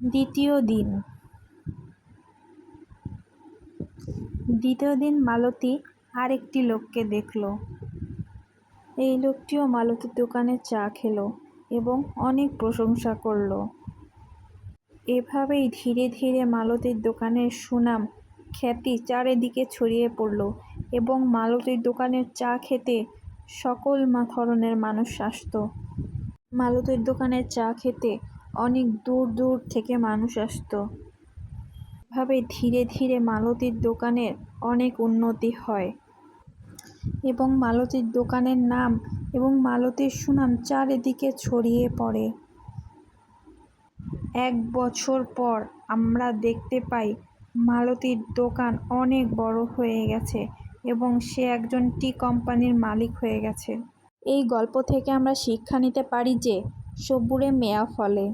দ্বিতীয় দিন মালতী আরেকটি লোককে দেখল। এই লোকটিও মালতীর দোকানে চা খেল এবং অনেক প্রশংসা করল। এভাবেই ধীরে ধীরে মালতীর দোকানের সুনাম খ্যাতি চারিদিকে ছড়িয়ে পড়ল এবং মালতীর দোকানের চা খেতে সকল ধরনের মানুষ আসত। মালতীর দোকানের চা খেতে অনেক দূর দূর থেকে মানুষ আসত। এভাবে ধীরে ধীরে মালতীর দোকানের অনেক উন্নতি হয় এবং মালতীর দোকানের নাম এবং মালতীর সুনাম চারিদিকে ছড়িয়ে পড়ে। 1 বছর পর আমরা দেখতে পাই মালতীর দোকান অনেক বড় হয়ে গেছে এবং সে একজন টি কোম্পানির মালিক হয়ে গেছে। এই গল্প থেকে আমরা শিক্ষা নিতে পারি যে সবুরে মেয়া ফলে।